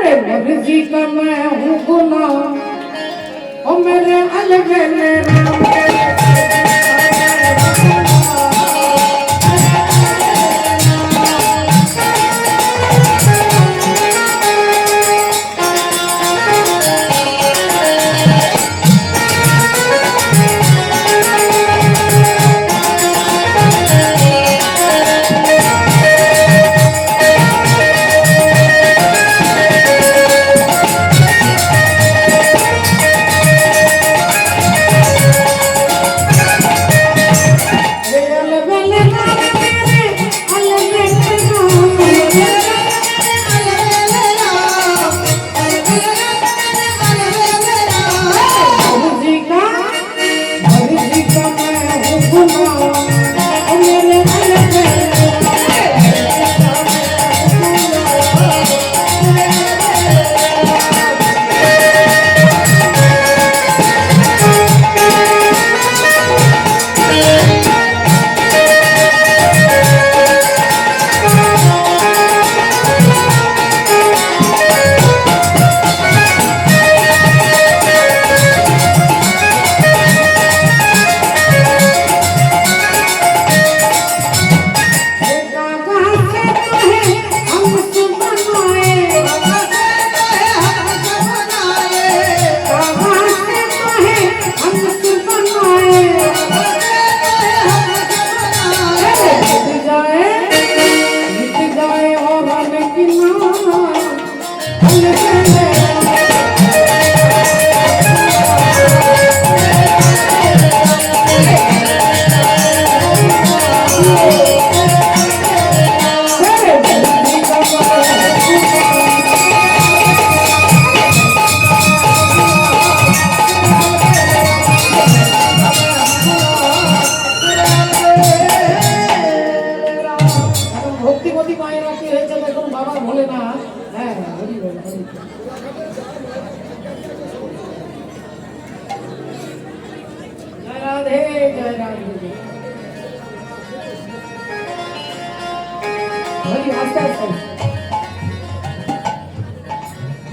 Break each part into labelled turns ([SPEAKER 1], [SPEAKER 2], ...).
[SPEAKER 1] मर्जी का मैं हूँ गुलाम ओ मेरे अलबेले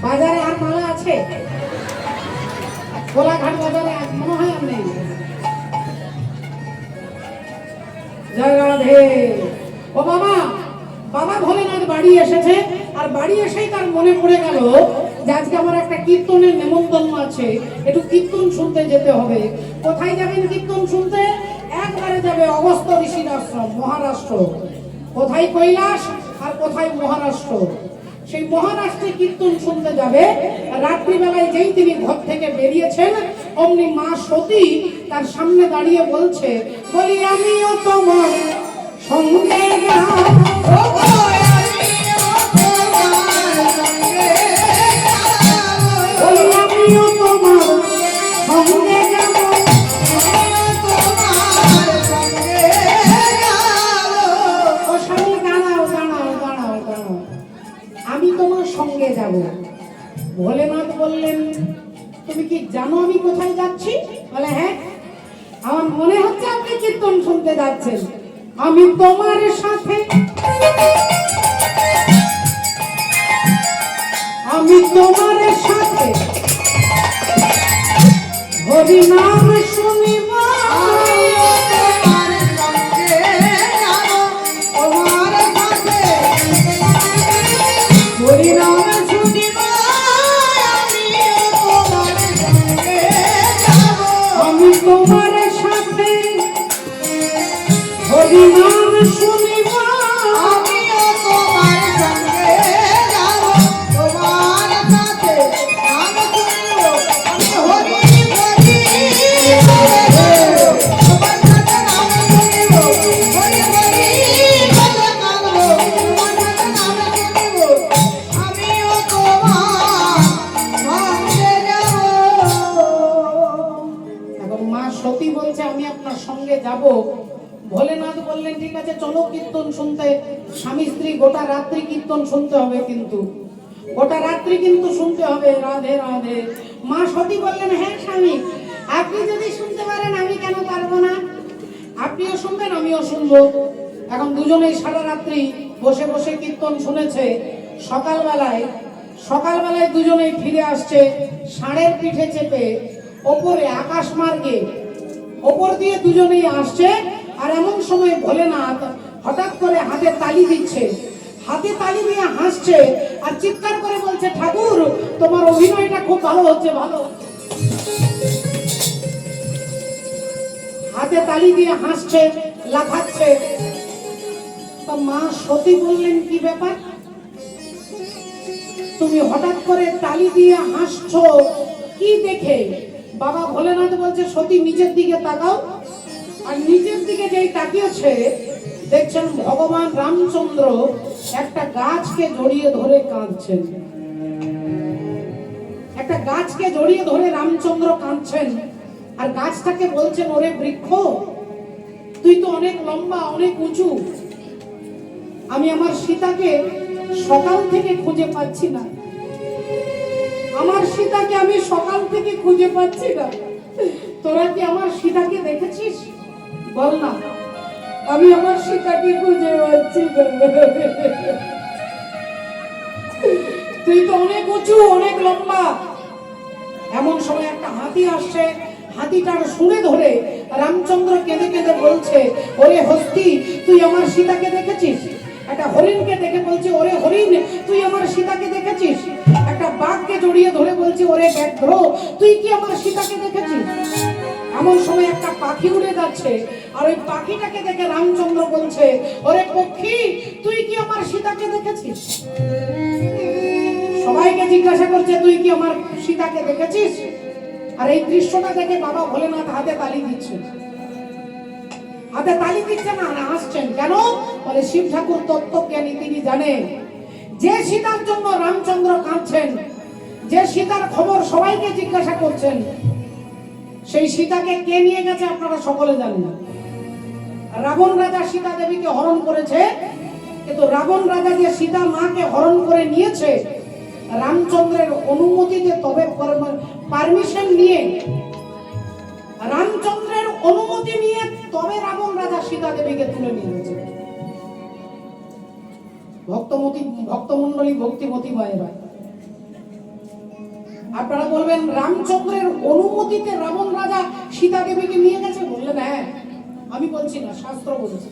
[SPEAKER 1] বাজারে আর মালা আছে কোলাঘাট বাজারে মনে হয় আর নেই জয় রাধে ও বাবা বাবা ভোলেনাথ বাড়ি এসেছে আর বাড়ি এসেই তার মনে পড়ে গেল যে আজকে আমার একটা কীর্তনের নেমন্তন্ন আছে একটু কীর্তন শুনতে যেতে হবে কোথায় যাবেন কীর্তন শুনতে একবারে যাবে অগস্ত্য ঋষির আশ্রম মহারাষ্ট্র কোথায় কৈলাস আর কোথায় মহারাষ্ট্র সেই মহারাষ্ট্রে কীর্তন শুনতে যাবে রাত্রিবেলায় যেই তিনি ঘর থেকে বেরিয়েছেন অমনি মা সতী তার সামনে দাঁড়িয়ে বলছে বলি আমিও তোমার সঙ্গে সঙ্গে যাব ভোলেনাথ বললেন তুমি কি জানো আমি কোথায় যাচ্ছি বলে হ্যাঁ আমার মনে হচ্ছে আপনি কীর্তন শুনতে যাচ্ছেন আমি তোমার সাথে হরি নাম শুনিব ভোলেনাথ বললেন ঠিক আছে চলো কীর্তন শুনতে স্বামী স্ত্রী গোটা রাত্রি কীর্তন শুনতে হবে কিন্তু গোটা রাত্রি কিন্তু শুনতে হবে রাধে রাধে মা সতী বললেন হ্যাঁ স্বামী আপনি যদি শুনতে পারেন আমি কেন পারবো না আপনিও শুনবেন আমিও শুনবো এখন দুজনেই সারা রাত্রি বসে বসে কীর্তন শুনেছে সকালবেলায় সকালবেলায় দুজনেই ফিরে আসছে ষাঁড়ের পিঠে চেপে, ওপরে আকাশ মার্গে ওপর দিয়ে দুজনেই আসছে। আর এমন সময় ভোলেনাথ হঠাৎ করে হাতে তালি দিচ্ছে, হাতে তালি দিয়ে হাসছে আর চিৎকার করে বলছে, ঠাকুর তোমার অভিনয়টা খুব ভালো হচ্ছে, ভালো। হাতে তালি দিয়ে হাসছে, লাফাচ্ছে। তো মা সতী বললেন, কি ব্যাপার, তুমি হঠাৎ করে তালি দিয়ে হাসছো কি দেখে? বাবা ভোলেনাথ বলছে, সতী নিচের দিকে তাকাও। আর নিচের দিকে যেই তাকিয়েছে, দেখছেন ভগবান রামচন্দ্র একটা গাছকে জড়িয়ে ধরে কাঁদছেন। একটা গাছকে জড়িয়ে ধরে রামচন্দ্র কাঁদছেন। আর গাছটাকে বলছেন, ওরে বৃক্ষ, তুই তো অনেক লম্বা, অনেক উঁচু, আমি আমার সীতাকে সকাল থেকে খুঁজে পাচ্ছি না, আমার সীতাকে আমি সকাল থেকে খুঁজে পাচ্ছি না। তোরা কি আমার সীতাকে দেখেছিস? বল না। আমি আমার সীতাকে খুঁজে পাচ্ছি না। তুই তো অনেক উঁচু, অনেক লম্বা। এমন সময় একটা হাতি আসছে, হাতিটার শুনে ধরে রামচন্দ্র কেঁদে কেঁদে বলছে, ওরে হস্তি, তুই আমার সীতাকে দেখেছিস? একটা হরিণকে দেখে বলছে, ওরে হরিণ, তুই আমার সীতাকে দেখেছিস? একটা বাঘকে জড়িয়ে ধরে বলছে, ওরে ব্যাঘ্র, তুই কি আমার সীতাকে দেখেছিস? এমন সময় একটা পাখি উড়ে যাচ্ছে, আর ওই পাখিটাকে দেখে রামচন্দ্র বলছে, ওরে পক্ষী, তুই কি আমার সীতাকে দেখেছিস? সবাইকে জিজ্ঞাসা করছে, তুই কি আমার সীতাকে দেখেছিস? আর এই দৃশ্যটা দেখে বাবা ভোলেনাথ হাতে তালি দিচ্ছে। হাতে তালি দিচ্ছেন আর হাসছেন কেন? বলে, শিব ঠাকুর তত্ত্বজ্ঞানী, তিনি জানেন যে সীতার জন্য রামচন্দ্র কাঁদছেন, যে সীতার খবর সবাইকে জিজ্ঞাসা করছেন, সেই সীতাকে কে নিয়ে গেছে আপনারা সকলে জানেন। রাবণ রাজা সীতা দেবীকে হরণ করেছে, কিন্তু রাবণ রাজা যে সীতা মাকে হরণ করে নিয়েছে রামচন্দ্রের অনুমতিতে, তবে পারমিশন নিয়ে, রামচন্দ্রের অনুমতি নিয়ে তবে রাবণ রাজা সীতা দেবীকে তুলে নিয়েছে। ভক্তমণ্ডলী, ভক্তিমতী মায়েরা, আপনারা বলবেন, রামচন্দ্রের অনুমতিতে রাবণ রাজা সীতা দেবীকে নিয়ে গেছে? বললেন, হ্যাঁ। আমি বলছি না, শাস্ত্র বলছে।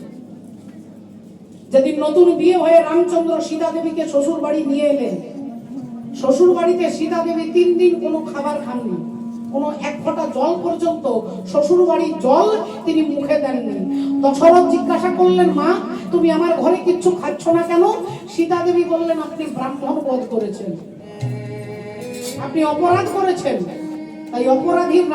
[SPEAKER 1] যেদিন নতুন বিয়ে হয়ে রামচন্দ্র সীতা দেবীকে শ্বশুর বাড়ি নিয়ে এলেন, শ্বশুর বাড়িতে সীতা দেবী 3 দিন কোনো খাবার খাননি, কোনো এক ফোঁটা জল পর্যন্ত শ্বশুর বাড়ির জল তিনি মুখে দেননি। দশরথ জিজ্ঞাসা করলেন, মা, তুমি আমার ঘরে কিচ্ছু খাচ্ছ না কেন? সীতা দেবী বললেন, আপনি ব্রাহ্মণ বধ করেছেন, আপনি অপরাধ করেছেন, তাই অপরাধীর